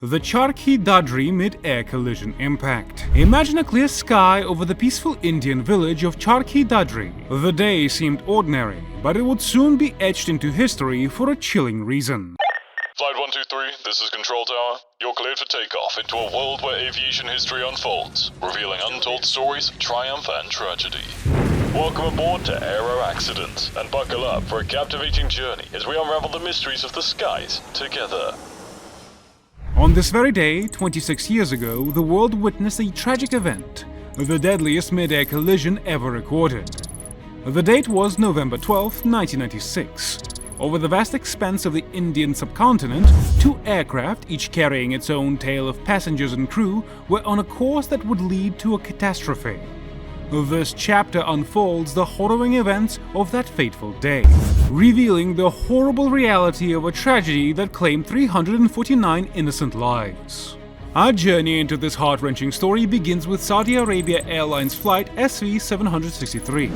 The Charkhi Dadri Mid-Air Collision impact. Imagine a clear sky over the peaceful Indian village of Charkhi Dadri. The day seemed ordinary, but it would soon be etched into history for a chilling reason. Flight 123, this is Control Tower. You're cleared for takeoff into a world where aviation history unfolds, revealing untold stories of triumph and tragedy. Welcome aboard to Aero Accidents, and buckle up for a captivating journey as we unravel the mysteries of the skies together. On this very day, 26 years ago, the world witnessed a tragic event, the deadliest mid-air collision ever recorded. The date was November 12, 1996. Over the vast expanse of the Indian subcontinent, two aircraft, each carrying its own tale of passengers and crew, were on a course that would lead to a catastrophe. This chapter unfolds the harrowing events of that fateful day, revealing the horrible reality of a tragedy that claimed 349 innocent lives. Our journey into this heart-wrenching story begins with Saudi Arabian Airlines flight SV-763.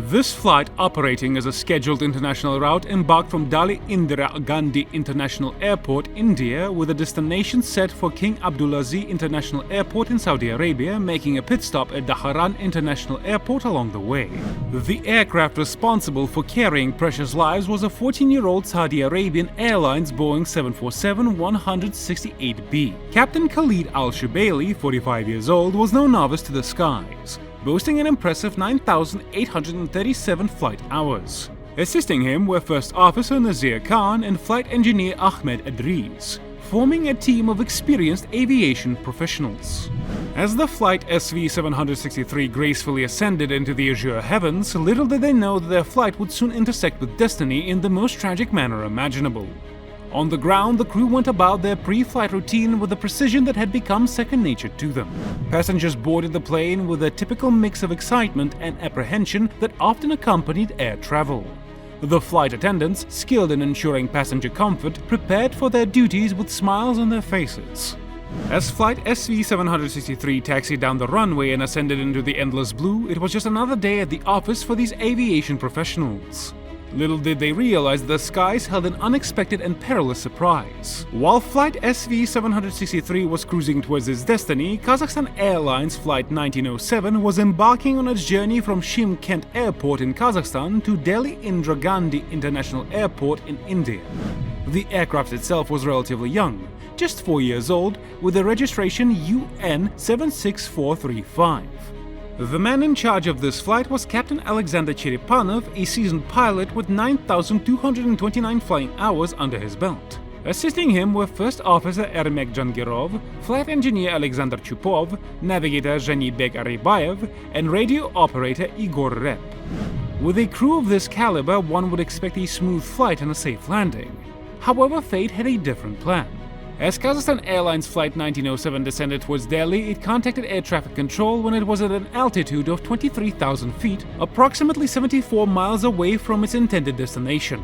This flight, operating as a scheduled international route, embarked from Delhi Indira Gandhi International Airport, India, with a destination set for King Abdulaziz International Airport in Saudi Arabia, making a pit stop at Haryana International Airport along the way. The aircraft responsible for carrying precious lives was a 14-year-old Saudi Arabian Airlines Boeing 747-168B. Captain Khalid Al-Shubaili, 45 years old, was no novice to the skies, boasting an impressive 9,837 flight hours. Assisting him were First Officer Nazir Khan and Flight Engineer Ahmed Adris, forming a team of experienced aviation professionals. As the flight SV-763 gracefully ascended into the azure heavens, little did they know that their flight would soon intersect with destiny in the most tragic manner imaginable. On the ground, the crew went about their pre-flight routine with a precision that had become second nature to them. Passengers boarded the plane with a typical mix of excitement and apprehension that often accompanied air travel. The flight attendants, skilled in ensuring passenger comfort, prepared for their duties with smiles on their faces. As Flight SV-763 taxied down the runway and ascended into the endless blue, it was just another day at the office for these aviation professionals. Little did they realize that the skies held an unexpected and perilous surprise. While Flight SV-763 was cruising towards its destiny, Kazakhstan Airlines Flight 1907 was embarking on its journey from Shymkent Airport in Kazakhstan to Delhi Indira Gandhi International Airport in India. The aircraft itself was relatively young, just 4 years old, with a registration UN 76435. The man in charge of this flight was Captain Alexander Cherepanov, a seasoned pilot with 9,229 flying hours under his belt. Assisting him were First Officer Ermek Jangirov, Flight Engineer Alexander Chupov, Navigator Zhanibek Aribayev, and Radio Operator Igor Rep. With a crew of this caliber, one would expect a smooth flight and a safe landing. However, fate had a different plan. As Kazakhstan Airlines Flight 1907 descended towards Delhi, it contacted air traffic control when it was at an altitude of 23,000 feet, approximately 74 miles away from its intended destination.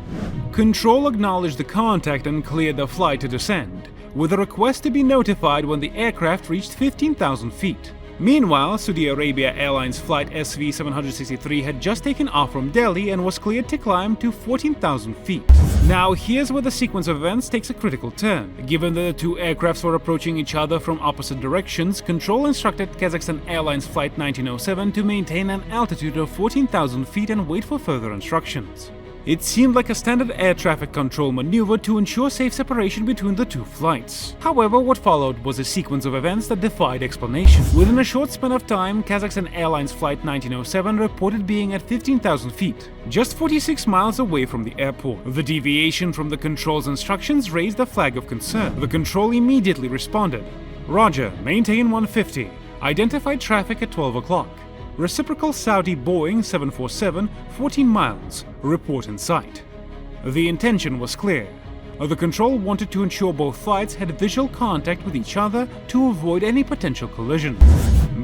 Control acknowledged the contact and cleared the flight to descend, with a request to be notified when the aircraft reached 15,000 feet. Meanwhile, Saudi Arabia Airlines Flight SV-763 had just taken off from Delhi and was cleared to climb to 14,000 feet. Now, here's where the sequence of events takes a critical turn. Given that the two aircrafts were approaching each other from opposite directions, Control instructed Kazakhstan Airlines Flight 1907 to maintain an altitude of 14,000 feet and wait for further instructions. It seemed like a standard air traffic control maneuver to ensure safe separation between the two flights. However, what followed was a sequence of events that defied explanation. Within a short span of time, Kazakhstan Airlines Flight 1907 reported being at 15,000 feet, just 46 miles away from the airport. The deviation from the control's instructions raised a flag of concern. The control immediately responded, "Roger, maintain 150. Identified traffic at 12 o'clock. Reciprocal Saudi Boeing 747, 14 miles. Report in sight." The intention was clear. The control wanted to ensure both flights had visual contact with each other to avoid any potential collision.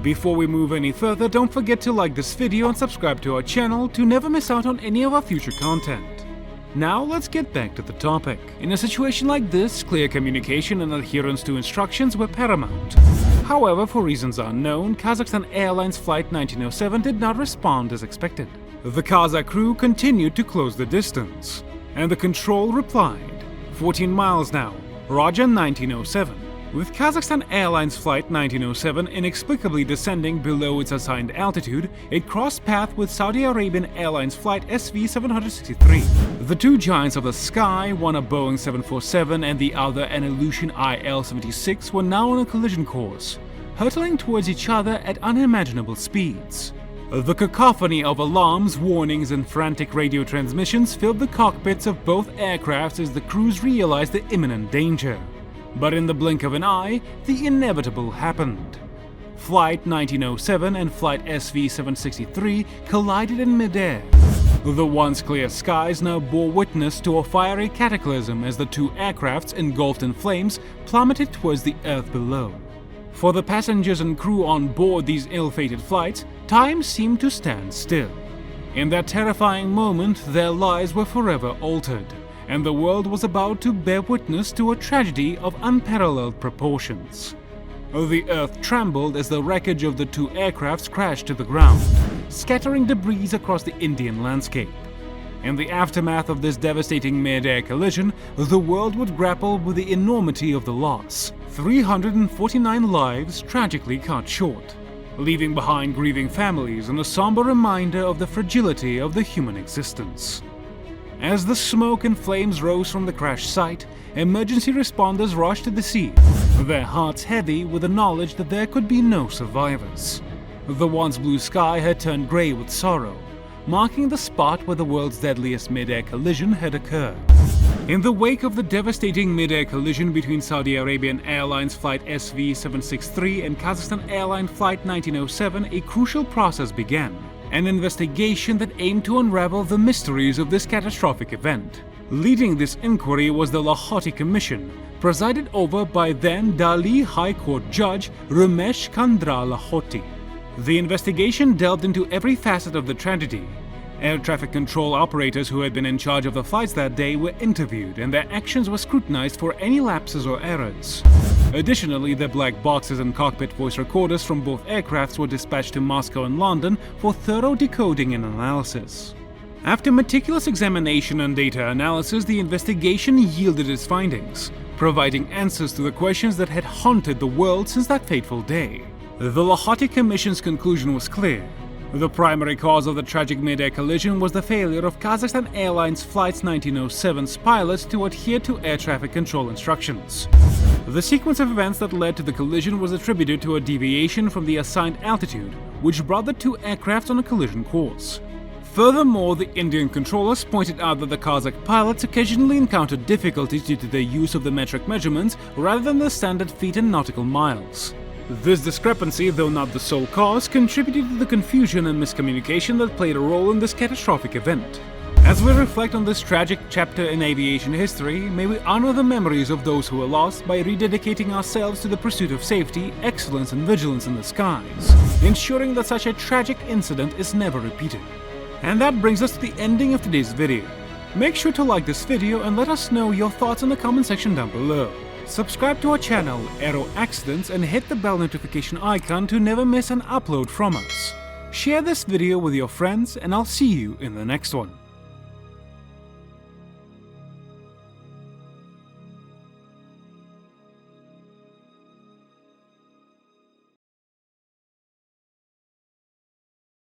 Before we move any further, don't forget to like this video and subscribe to our channel to never miss out on any of our future content. Now let's get back to the topic. In a situation like this, clear communication and adherence to instructions were paramount. However, for reasons unknown, Kazakhstan Airlines Flight 1907 did not respond as expected. The Kazakh crew continued to close the distance, and the control replied, "14 miles now, Roger 1907. With Kazakhstan Airlines Flight 1907 inexplicably descending below its assigned altitude, it crossed path with Saudi Arabian Airlines Flight SV-763. The two giants of the sky, one a Boeing 747 and the other an Ilyushin Il-76, were now on a collision course, hurtling towards each other at unimaginable speeds. The cacophony of alarms, warnings, and frantic radio transmissions filled the cockpits of both aircrafts as the crews realized the imminent danger. But in the blink of an eye, the inevitable happened. Flight 1907 and Flight SV-763 collided in midair. The once clear skies now bore witness to a fiery cataclysm as the two aircrafts, engulfed in flames, plummeted towards the earth below. For the passengers and crew on board these ill-fated flights, time seemed to stand still. In that terrifying moment, their lives were forever altered, and the world was about to bear witness to a tragedy of unparalleled proportions. The earth trembled as the wreckage of the two aircrafts crashed to the ground, scattering debris across the Indian landscape. In the aftermath of this devastating mid-air collision, the world would grapple with the enormity of the loss. 349 lives tragically cut short, leaving behind grieving families and a somber reminder of the fragility of the human existence. As the smoke and flames rose from the crash site, emergency responders rushed to the scene, their hearts heavy with the knowledge that there could be no survivors. The once blue sky had turned grey with sorrow, marking the spot where the world's deadliest mid-air collision had occurred. In the wake of the devastating mid-air collision between Saudi Arabian Airlines Flight SV-763 and Kazakhstan Airlines Flight 1907, a crucial process began. An investigation that aimed to unravel the mysteries of this catastrophic event. Leading this inquiry was the Lahoti Commission, presided over by then Delhi High Court Judge Ramesh Chandra Lahoti. The investigation delved into every facet of the tragedy. Air traffic control operators who had been in charge of the flights that day were interviewed, and their actions were scrutinized for any lapses or errors. Additionally, the black boxes and cockpit voice recorders from both aircrafts were dispatched to Moscow and London for thorough decoding and analysis. After meticulous examination and data analysis, the investigation yielded its findings, providing answers to the questions that had haunted the world since that fateful day. The Lahoti Commission's conclusion was clear. The primary cause of the tragic mid-air collision was the failure of Kazakhstan Airlines Flight 1907's pilots to adhere to air traffic control instructions. The sequence of events that led to the collision was attributed to a deviation from the assigned altitude, which brought the two aircraft on a collision course. Furthermore, the Indian controllers pointed out that the Kazakh pilots occasionally encountered difficulties due to their use of the metric measurements rather than the standard feet and nautical miles. This discrepancy, though not the sole cause, contributed to the confusion and miscommunication that played a role in this catastrophic event. As we reflect on this tragic chapter in aviation history, may we honor the memories of those who were lost by rededicating ourselves to the pursuit of safety, excellence, and vigilance in the skies, ensuring that such a tragic incident is never repeated. And that brings us to the ending of today's video. Make sure to like this video and let us know your thoughts in the comment section down below. Subscribe to our channel, Aero Accidents, and hit the bell notification icon to never miss an upload from us. Share this video with your friends, and I'll see you in the next one.